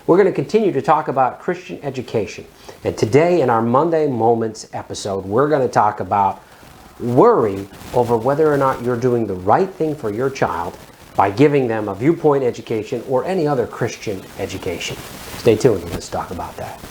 We're going to continue to talk about Christian education. And today in our Monday Moments episode, we're going to talk about worry over whether or not you're doing the right thing for your child by giving them a ViewPoint education or any other Christian education. Stay tuned and let's talk about that.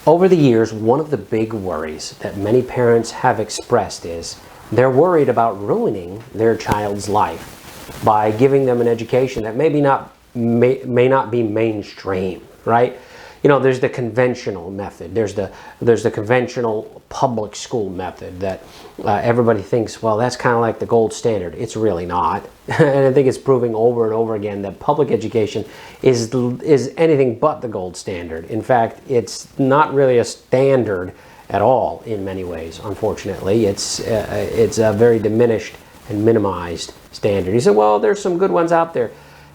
Over the years, one of the big worries that many parents have expressed is they're worried about ruining their child's life by giving them an education that may not be mainstream, right? You know, there's the conventional method. There's the conventional public school method that everybody thinks, well, that's kind of like the gold standard. It's really not. And I think it's proving over and over again that public education is anything but the gold standard. In fact, it's not really a standard at all in many ways, unfortunately. It's a very diminished and minimized standard. You say, well, there's some good ones out there.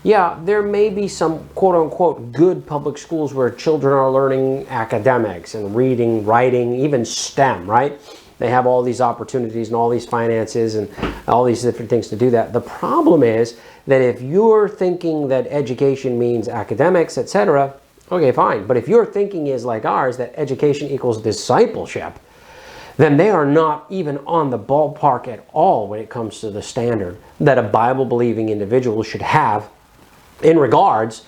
Yeah, there may be some quote-unquote good public schools where children are learning academics and reading, writing, even STEM, right? They have all these opportunities and all these finances and all these different things to do that. The problem is that if you're thinking that education means academics, etc., okay, fine. But if your thinking is like ours, that education equals discipleship, then they are not even on the ballpark at all when it comes to the standard that a Bible-believing individual should have in regards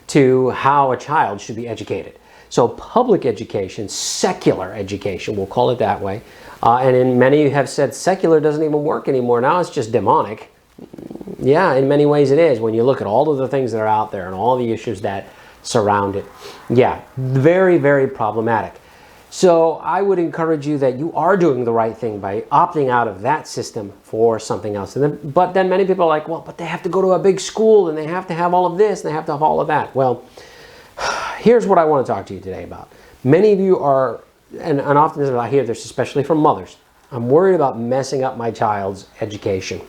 to how a child should be educated. So public education, secular education, we'll call it that way, and many have said secular doesn't even work anymore. Now it's just demonic. Yeah, in many ways it is. When you look at all of the things that are out there and all the issues that surround it. Yeah, very, very problematic. So I would encourage you that you are doing the right thing by opting out of that system for something else. But then many people are like, well, but they have to go to a big school and they have to have all of this and they have to have all of that. Well, here's what I want to talk to you today about. Many of you are, and often I hear this, especially from mothers, I'm worried about messing up my child's education.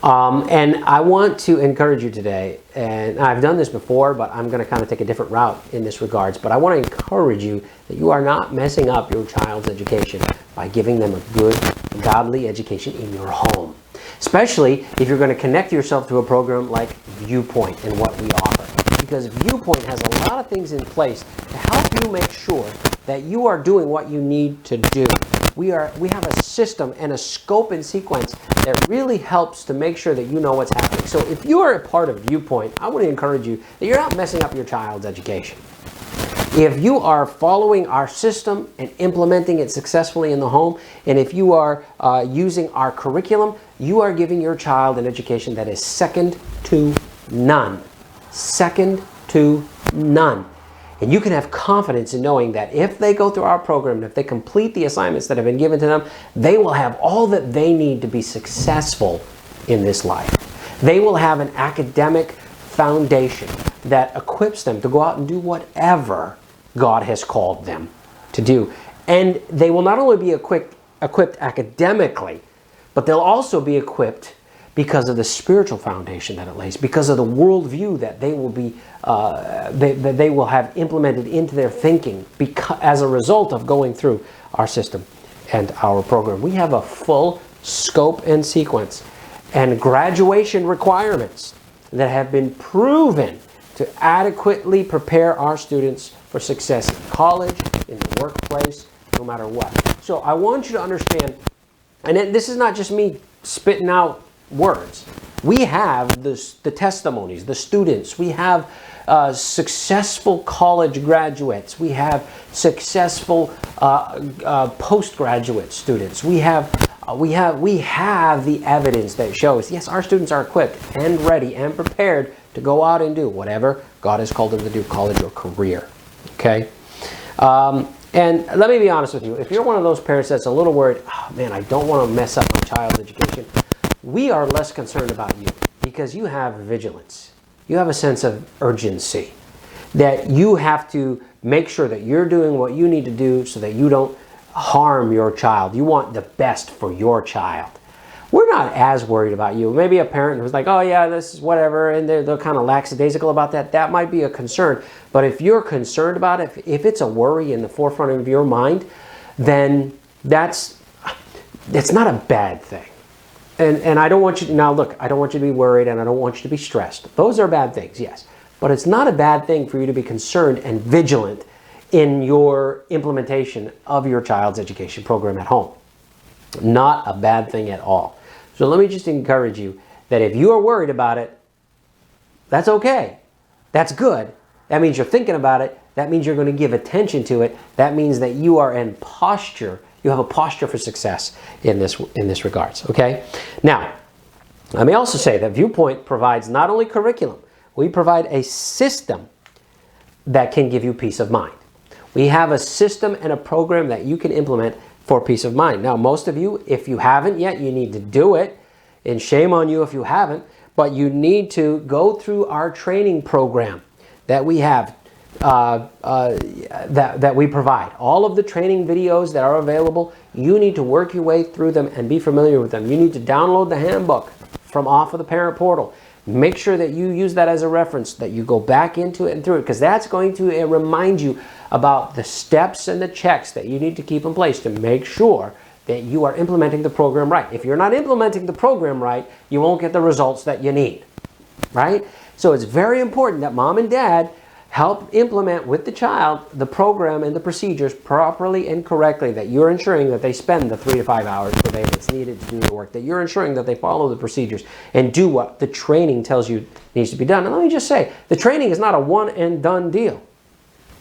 And I want to encourage you today, and I've done this before, but I'm going to kind of take a different route in this regards, but I want to encourage you that you are not messing up your child's education by giving them a good, godly education in your home. Especially if you're going to connect yourself to a program like ViewPoint and what we offer. Because ViewPoint has a lot of things in place to help you make sure that you are doing what you need to do. We have a system and a scope and sequence that really helps to make sure that you know what's happening. So if you are a part of ViewPoint, I want to encourage you that you're not messing up your child's education. If you are following our system and implementing it successfully in the home, and if you are using our curriculum, you are giving your child an education that is second to none. Second to none. And you can have confidence in knowing that if they go through our program, and if they complete the assignments that have been given to them, they will have all that they need to be successful in this life. They will have an academic foundation that equips them to go out and do whatever God has called them to do. And they will not only be equipped academically, but they'll also be equipped because of the spiritual foundation that it lays, because of the worldview that they will be, they will have implemented into their thinking as a result of going through our system and our program. We have a full scope and sequence and graduation requirements that have been proven to adequately prepare our students for success in college, in the workplace, no matter what. So I want you to understand, and this is not just me spitting out words. We have the testimonies, the students. We have successful college graduates. We have successful postgraduate students. We have the evidence that shows, yes, our students are equipped and ready and prepared to go out and do whatever God has called them to do, college or career. Okay? And let me be honest with you. If you're one of those parents that's a little worried, oh man, I don't want to mess up my child's education, we are less concerned about you because you have vigilance. You have a sense of urgency that you have to make sure that you're doing what you need to do so that you don't harm your child. You want the best for your child. we're not as worried about you. Maybe a parent who's like, oh yeah, this is whatever, and they're kind of lackadaisical about that. That might be a concern. But if you're concerned about it, if it's a worry in the forefront of your mind, then it's not a bad thing. And I don't want you to, now look, I don't want you to be worried and I don't want you to be stressed. Those are bad things, yes. But it's not a bad thing for you to be concerned and vigilant in your implementation of your child's education program at home. Not a bad thing at all. So let me just encourage you that if you are worried about it, that's okay. That's good. That means you're thinking about it. That means you're going to give attention to it. That means that you are in posture. You have a posture for success in this regards, okay? Now, let me also say that ViewPoint provides not only curriculum, we provide a system that can give you peace of mind. We have a system and a program that you can implement for peace of mind. Now, most of you, if you haven't yet, you need to do it, and shame on you if you haven't, but you need to go through our training program that we have, that we provide. All of the training videos that are available, you need to work your way through them and be familiar with them. You need to download the handbook from off of the parent portal. Make sure that you use that as a reference, that you go back into it and through it, because that's going to remind you about the steps and the checks that you need to keep in place to make sure that you are implementing the program right. If you're not implementing the program right, you won't get the results that you need, right? So it's very important that mom and dad help implement with the child the program and the procedures properly and correctly, that you're ensuring that they spend the 3 to 5 hours per day that's needed to do the work, that you're ensuring that they follow the procedures and do what the training tells you needs to be done. And let me just say, the training is not a one and done deal.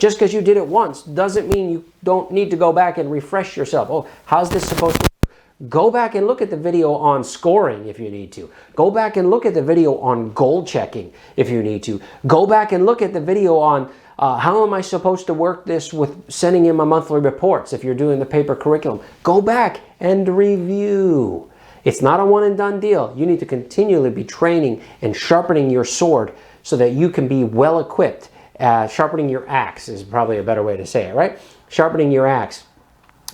Just because you did it once doesn't mean you don't need to go back and refresh yourself. Oh, how's this supposed to work? Go back and look at the video on scoring if you need to. Go back and look at the video on goal checking if you need to. Go back and look at the video on how am I supposed to work this with sending in my monthly reports if you're doing the paper curriculum. Go back and review. It's not a one and done deal. You need to continually be training and sharpening your sword so that you can be well equipped. Sharpening your axe is probably a better way to say it, right? Sharpening your axe.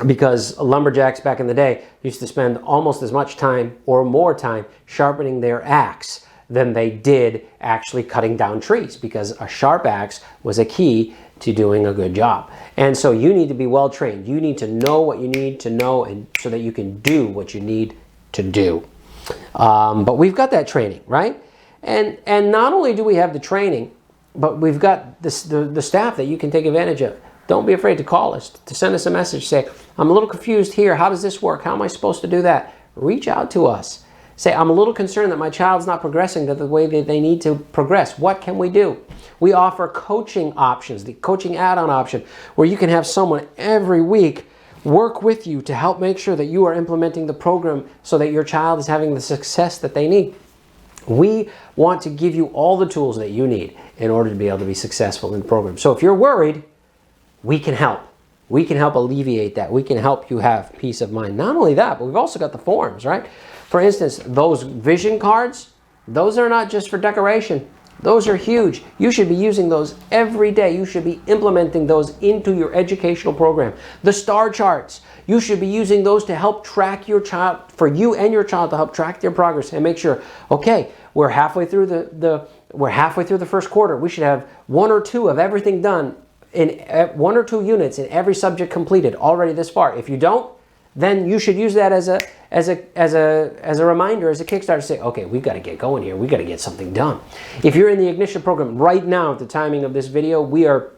Because lumberjacks back in the day used to spend almost as much time or more time sharpening their axe than they did actually cutting down trees, because a sharp axe was a key to doing a good job. And so you need to be well trained. You need to know what you need to know, and so that you can do what you need to do. But we've got that training, right? And not only do we have the training, but we've got the staff that you can take advantage of. Don't be afraid to call us, to send us a message. Say, I'm a little confused here. How does this work? How am I supposed to do that? Reach out to us. Say, I'm a little concerned that my child's not progressing the way that they need to progress. What can we do? We offer coaching options, the coaching add-on option, where you can have someone every week work with you to help make sure that you are implementing the program so that your child is having the success that they need. We want to give you all the tools that you need in order to be able to be successful in the program. So if you're worried, we can help. We can help alleviate that. We can help you have peace of mind. Not only that, but we've also got the forms, right? For instance, those vision cards, those are not just for decoration. Those are huge. You should be using those every day. You should be implementing those into your educational program. The star charts, you should be using those to help track your child, for you and your child to help track their progress and make sure, okay, we're halfway through the first quarter. We should have 1 or 2 of everything done, in 1 or 2 units in every subject completed already this far. If you don't, then you should use that as a reminder, as a kickstart to say, okay, we've got to get going here. We've got to get something done. If you're in the Ignition program right now at the timing of this video, we are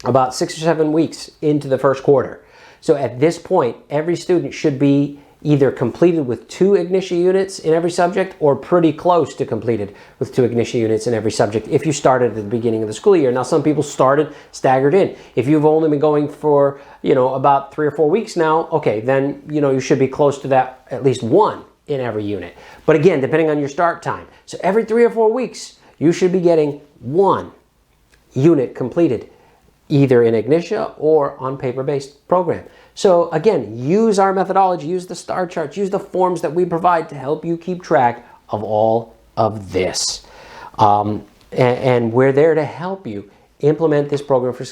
about 6 or 7 weeks into the first quarter. So at this point, every student should be either completed with 2 Ignition units in every subject or pretty close to completed with 2 Ignition units in every subject if you started at the beginning of the school year. Now, some people started staggered in. If you've only been going for, about 3 or 4 weeks now, okay, then, you should be close to that, at least 1 in every unit. But again, depending on your start time. So every 3 or 4 weeks, you should be getting 1 unit completed, either in Ignition or on paper-based program. So again, use our methodology, use the star charts, use the forms that we provide to help you keep track of all of this. And we're there to help you implement this program for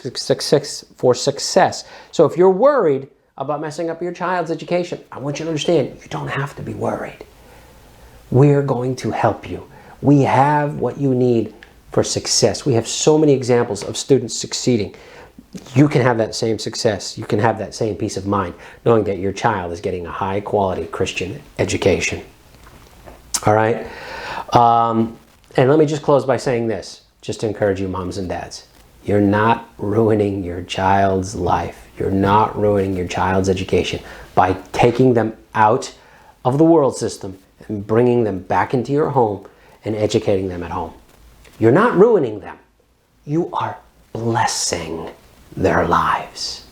success. So if you're worried about messing up your child's education, I want you to understand, you don't have to be worried. we're going to help you. We have what you need for success. We have so many examples of students succeeding. You can have that same success. You can have that same peace of mind, knowing that your child is getting a high quality Christian education. All right? And let me just close by saying this, just to encourage you moms and dads. You're not ruining your child's life. You're not ruining your child's education by taking them out of the world system and bringing them back into your home and educating them at home. You're not ruining them. You are blessing their lives.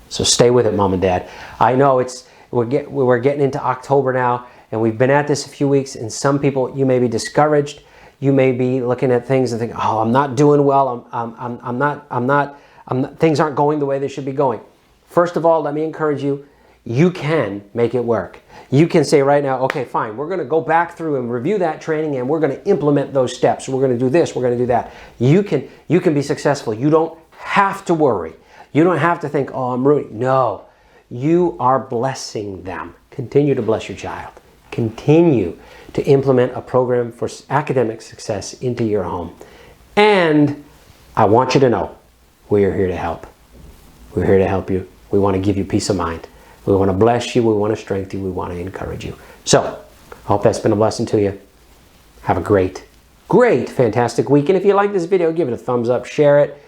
So stay with it, mom and dad. I know we're getting into October now, and we've been at this a few weeks, and some people, you may be discouraged. You may be looking at things and think, oh, I'm not doing well. Things aren't going the way they should be going. First of all, let me encourage you. You can make it work. You can say right now, okay, fine. We're going to go back through and review that training, and we're going to implement those steps. We're going to do this. We're going to do that. You can be successful. You don't have to worry. You don't have to think, oh, I'm ruining. No, you are blessing them. Continue to bless your child. Continue to implement a program for academic success into your home. And I want you to know, we are here to help. We're here to help you. We want to give you peace of mind. We want to bless you. We want to strengthen you. We want to encourage you. So, I hope that's been a blessing to you. Have a great, fantastic week. And if you like this video, give it a thumbs up, share it,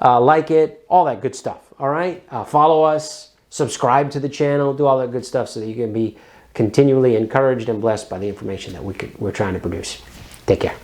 like it, all that good stuff. All right? Follow us, subscribe to the channel, do all that good stuff so that you can be continually encouraged and blessed by the information that we're trying to produce. Take care.